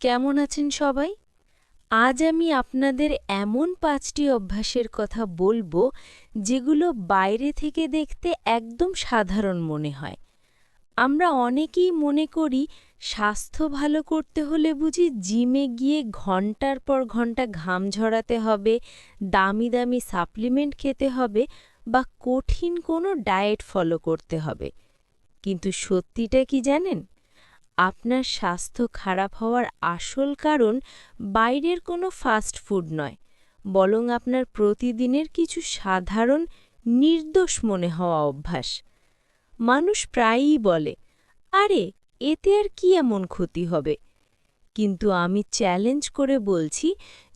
কেমন আছেন সবাই? আজ আমি আপনাদের এমন ৫টি অভ্যাসের কথা বলবো, যেগুলো বাইরে থেকে দেখতে একদম সাধারণ মনে হয়। আমরা অনেকেই মনে করি স্বাস্থ্য ভালো করতে হলে বুঝি জিমে গিয়ে ঘন্টার পর ঘন্টা ঘাম ঝরাতে হবে, দামি দামি সাপ্লিমেন্ট খেতে হবে বা কঠিন কোনো ডায়েট ফলো করতে হবে। কিন্তু সত্যিটা কি জানেন? আপনার স্বাস্থ্য খারাপ হওয়ার আসল কারণ বাইরের কোনো ফাস্ট ফুড নয়, বরং আপনার প্রতিদিনের কিছু সাধারণ নির্দোষ মনে হওয়া অভ্যাস। মানুষ প্রায়ই বলে, আরে এতে আর কি এমন ক্ষতি হবে? কিন্তু আমি চ্যালেঞ্জ করে বলছি,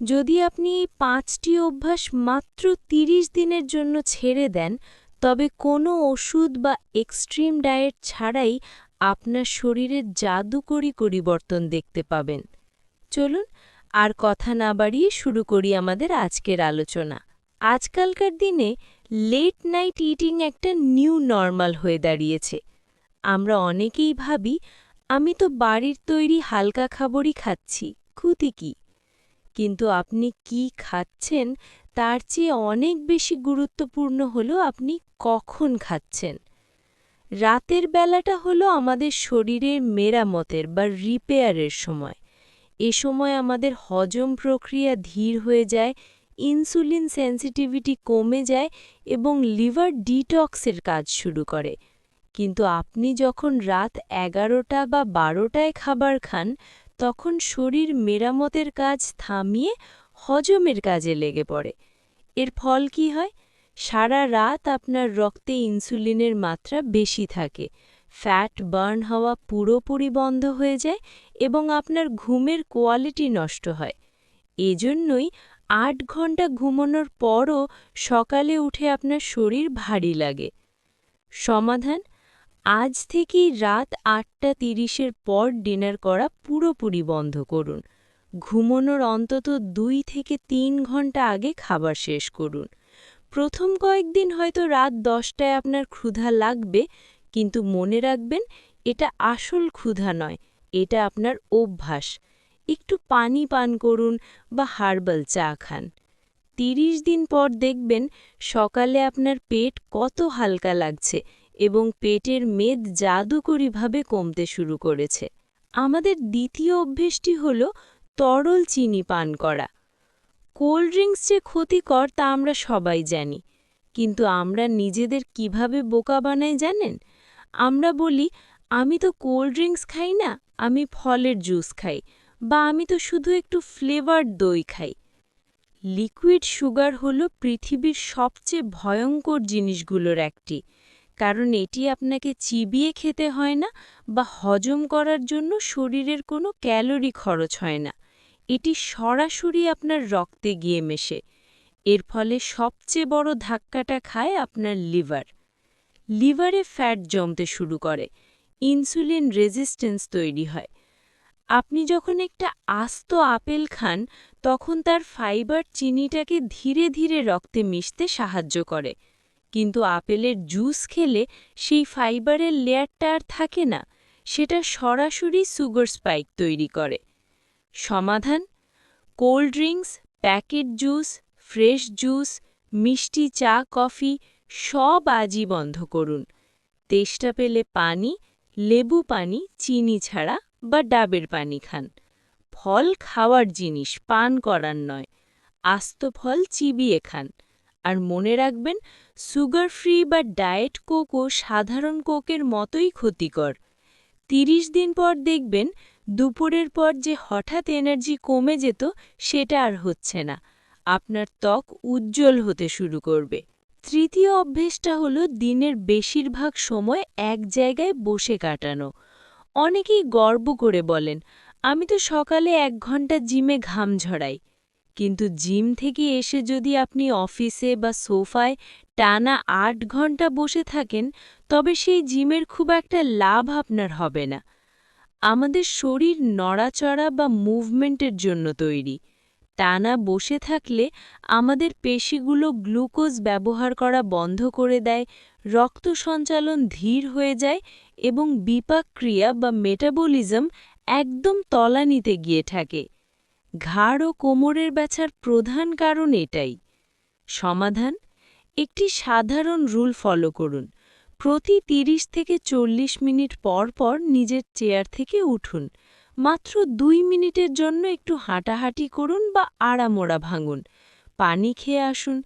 যদি আপনি এই ৫টি অভ্যাস মাত্র ৩০ দিনের জন্য ছেড়ে দেন, তবে কোনো ওষুধ বা এক্সট্রিম ডায়েট ছাড়াই আপনার শরীরের জাদুকরী পরিবর্তন দেখতে পাবেন। চলুন আর কথা না বাড়িয়ে শুরু করি আমাদের আজকের আলোচনা। আজকালকার দিনে লেট নাইট ইটিং একটা নিউ নরমাল হয়ে দাঁড়িয়েছে। আমরা অনেকেই ভাবি, আমি তো বাড়ির তৈরি হালকা খাবারই খাচ্ছি, ক্ষতি কি? কিন্তু আপনি কি খাচ্ছেন তার চেয়ে অনেক বেশি গুরুত্বপূর্ণ হলো আপনি কখন খাচ্ছেন। রাতের বেলাটা হলো আমাদের শরীরের মেরামতের বা রিপেয়ারের সময়। এ সময় আমাদের হজম প্রক্রিয়া ধীর হয়ে যায়, ইনসুলিন সেন্সিটিভিটি কমে যায় এবং লিভার ডিটক্সের কাজ শুরু করে। কিন্তু আপনি যখন রাত ১১টা বা ১২টায় খাবার খান, তখন শরীর মেরামতের কাজ থামিয়ে হজমের কাজে লেগে পড়ে। এর ফল কি হয়? সারা রাত আপনার রক্তে ইনসুলিনের মাত্রা বেশি থাকে, ফ্যাট বার্ন হওয়া পুরোপুরি বন্ধ হয়ে যায় এবং আপনার ঘুমের কোয়ালিটি নষ্ট হয়। এজন্যই ৮ ঘন্টা ঘুমানোর পরও সকালে উঠে আপনার শরীর ভারী লাগে। সমাধান: আজ থেকেই রাত ৮:৩০-এর পর ডিনার করা পুরোপুরি বন্ধ করুন। ঘুমানোর অন্তত ২ থেকে ৩ ঘন্টা আগে খাবার শেষ করুন। প্রথম কয়েকদিন হয়তো রাত ১০টায় আপনার ক্ষুধা লাগবে, কিন্তু মনে রাখবেন, এটা আসল ক্ষুধা নয়, এটা আপনার অভ্যাস। একটু পানি পান করুন বা হার্বাল চা খান। ৩০ দিন পর দেখবেন সকালে আপনার পেট কত হালকা লাগছে এবং পেটের মেদ জাদুকরীভাবে কমতে শুরু করেছে। আমাদের দ্বিতীয় অভ্যেসটি হল তরল চিনি পান করা। কোল্ড ড্রিঙ্কস যে ক্ষতিকর তা আমরা সবাই জানি, কিন্তু আমরা নিজেদের কিভাবে বোকা বানাই জানেন? আমরা বলি, আমি তো কোল্ড ড্রিঙ্কস খাই না, আমি ফলের জুস খাই, বা আমি তো শুধু একটু ফ্লেভারড দই খাই। লিকুইড সুগার হলো পৃথিবীর সবচেয়ে ভয়ঙ্কর জিনিসগুলোর একটি, কারণ এটি আপনাকে চিবিয়ে খেতে হয় না বা হজম করার জন্য শরীরের কোনো ক্যালোরি খরচ হয় না। এটি সরাসরি আপনার রক্তে গিয়ে মেশে। এর ফলে সবচেয়ে বড় ধাক্কাটা খায় আপনার লিভার। লিভারে ফ্যাট জমতে শুরু করে, ইনসুলিন রেজিস্ট্যান্স তৈরি হয়। আপনি যখন একটা আস্ত আপেল খান, তখন তার ফাইবার চিনিটাকে ধীরে ধীরে রক্তে মিশতে সাহায্য করে। কিন্তু আপেলের জুস খেলে সেই ফাইবারের লেয়ারটা আর থাকে না, সেটা সরাসরি সুগার স্পাইক তৈরি করে। সমাধান: cold drinks, packet juice, fresh juice, মিষ্টি চা, কফি সব আজই বন্ধ করুন। তেষ্টা পেলে পানি, লেবু পানি চিনি ছাড়া বা ডাবের পানি খান। ফল খাওয়ার জিনিস, পান করার নয়। আস্ত ফল চিবিয়ে খান। আর মনে রাখবেন, সুগার ফ্রি বা ডায়েট কোকও সাধারণ কোকের মতোই ক্ষতিকর। ৩০ দিন পর দেখবেন দুপুরের পর যে হঠাৎ এনার্জি কমে যেত, সেটা আর হচ্ছে না। আপনার ত্বক উজ্জ্বল হতে শুরু করবে। তৃতীয় অভ্যেসটা হলো দিনের বেশিরভাগ সময় এক জায়গায় বসে কাটানো। অনেকেই গর্ব করে বলেন, আমি তো সকালে ১ ঘন্টা জিমে ঘাম ঝরাই। কিন্তু জিম থেকে এসে যদি আপনি অফিসে বা সোফায় টানা ৮ ঘন্টা বসে থাকেন, তবে সেই জিমের খুব একটা লাভ আপনার হবে না। আমাদের শরীর নড়াচড়া বা মুভমেন্টের জন্য তৈরি। টানা বসে থাকলে আমাদের পেশিগুলো গ্লুকোজ ব্যবহার করা বন্ধ করে দেয়, রক্ত সঞ্চালন ধীর হয়ে যায় এবং বিপাক ক্রিয়া বা মেটাবলিজম একদম তলানিতে গিয়ে থাকে। ঘাড় ও কোমরের ব্যথার প্রধান কারণ এটাই। সমাধান: একটি সাধারণ রুল ফলো করুন। প্রতি ৩০ থেকে ৪০ মিনিট পর পর নিজের চেয়ার থেকে উঠুন। মাত্র ২ মিনিটের জন্য একটু হাঁটাহাঁটি করুন বা আড়ামোড়া ভাঙুন। পানি খেয়ে আসুন।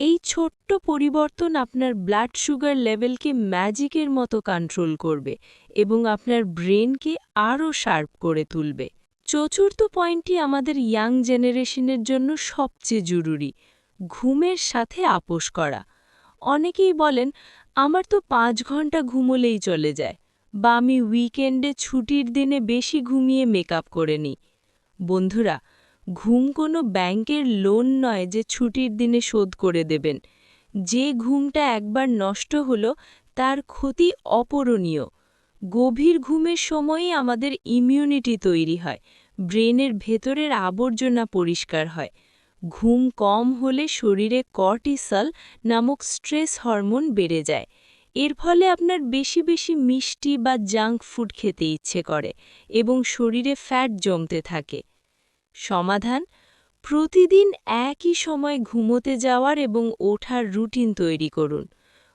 এই ছোট্ট পরিবর্তন আপনার ব্লাড সুগার লেভেলকে ম্যাজিকের মতো কন্ট্রোল করবে এবং আপনার ব্রেনকে আরও শার্প করে তুলবে। চতুর্থ পয়েন্টটি আমাদের ইয়াং জেনারেশনের জন্য সবচেয়ে জরুরি: ঘুমের সাথে আপোস করা। অনেকেই বলেন, আমার তো ৫ ঘন্টা ঘুমোলেই চলে যায়, বা আমি উইকেন্ডে ছুটির দিনে বেশি ঘুমিয়ে মেকআপ করে নিই। বন্ধুরা, ঘুম কোনো ব্যাংকের লোন নয় যে ছুটির দিনে শোধ করে দেবেন। যে ঘুমটা একবার নষ্ট হলো তার ক্ষতি অপূরণীয়। গভীর ঘুমের সময়ই আমাদের ইমিউনিটি তৈরি হয়, ব্রেনের ভেতরের আবর্জনা পরিষ্কার হয়। ঘুম কম হলে শরীরে কর্টিসল নামক স্ট্রেস হরমোন বেড়ে যায়। এর ফলে আপনার বেশি বেশি মিষ্টি বা জাঙ্ক ফুড খেতে ইচ্ছে করে এবং শরীরে ফ্যাট জমতে থাকে। সমাধান: প্রতিদিন একই সময় ঘুমোতে যাওয়ার এবং ওঠার রুটিন তৈরি করুন।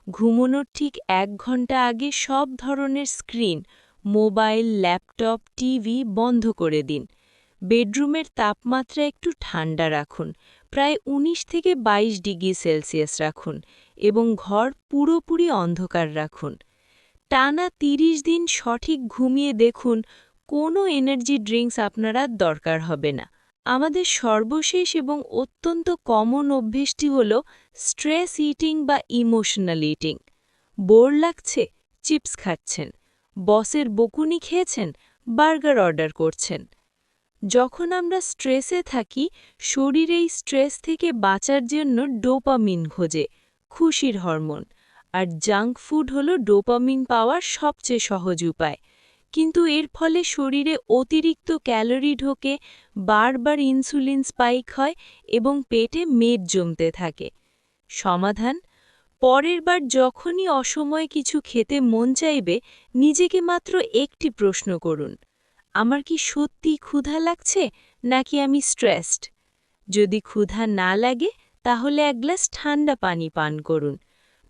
ঘুমানোর ঠিক ১ ঘন্টা আগে সব ধরনের স্ক্রিন, মোবাইল, ল্যাপটপ, টিভি বন্ধ করে দিন। বেডরুমের তাপমাত্রা একটু ঠান্ডা রাখুন, প্রায় ১৯ থেকে ২২ ডিগ্রি সেলসিয়াস রাখুন, এবং ঘর পুরোপুরি অন্ধকার রাখুন। টানা ৩০ দিন সঠিক ঘুমিয়ে দেখুন, কোনো এনার্জি ড্রিঙ্কস আপনার আর দরকার হবে না। আমাদের সর্বশেষ এবং অত্যন্ত কমন অভ্যেসটি হল স্ট্রেস ইটিং বা ইমোশনাল ইটিং। বোর লাগছে? চিপস খাচ্ছেন। বসের বকুনি খেয়েছেন? বার্গার অর্ডার করছেন। যখন আমরা স্ট্রেসে থাকি, শরীর এই স্ট্রেস থেকে বাঁচার জন্য ডোপামিন খোঁজে, খুশির হরমোন। আর জাঙ্ক ফুড হলো ডোপামিন পাওয়ার সবচেয়ে সহজ উপায়। কিন্তু এর ফলে শরীরে অতিরিক্ত ক্যালোরি ঢোকে, বারবার ইনসুলিন স্পাইক হয় এবং পেটে মেদ জমতে থাকে। সমাধান: পরের বার যখনই অসময়ে কিছু খেতে মন চাইবে, নিজেকে মাত্র একটি প্রশ্ন করুন: আমার কি সত্যি ক্ষুধা লাগছে, নাকি আমি স্ট্রেসড? যদি ক্ষুধা না লাগে, তাহলে ১ গ্লাস ঠান্ডা পানি পান করুন।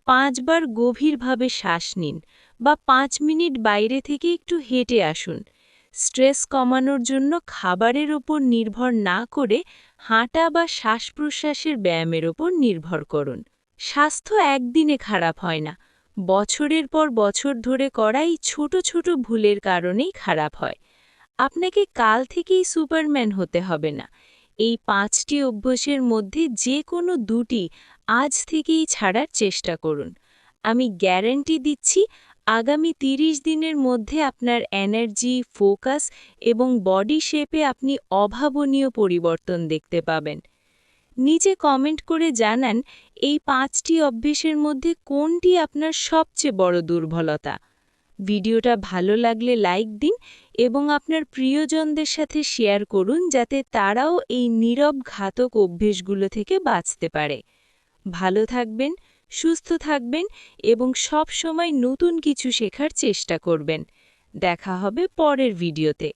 ৫ বার গভীরভাবে শ্বাস নিন, বা ৫ মিনিট বাইরে থেকে একটু হেঁটে আসুন। স্ট্রেস কমানোর জন্য খাবারের ওপর নির্ভর না করে হাঁটা বা শ্বাস-প্রশ্বাসের ব্যায়ামের ওপর নির্ভর করুন। স্বাস্থ্য একদিনে খারাপ হয় না, বছরের পর বছর ধরে করা এই ছোট ছোট ভুলের কারণেই খারাপ হয়। আপনাকে কাল থেকেই সুপারম্যান হতে হবে না। এই ৫টি অভ্যাসের মধ্যে যে কোনো ২টি আজ থেকেই ছাড়ার চেষ্টা করুন। আমি গ্যারান্টি দিচ্ছি, আগামী ৩০ দিনের মধ্যে আপনার এনার্জি, ফোকাস এবং বডি শেপে আপনি অভাবনীয় পরিবর্তন দেখতে পাবেন। নিচে কমেন্ট করে জানান, এই ৫টি অভ্যাসের মধ্যে কোনটি আপনার সবচেয়ে বড় দুর্বলতা। ভিডিওটা ভালো লাগলে লাইক দিন এবং আপনার প্রিয়জনদের সাথে শেয়ার করুন, যাতে তারাও এই নীরব ঘাতক অভ্যেসগুলো থেকে বাঁচতে পারে। ভালো থাকবেন, সুস্থ থাকবেন এবং সব সময় নতুন কিছু শেখার চেষ্টা করবেন। দেখা হবে পরের ভিডিওতে।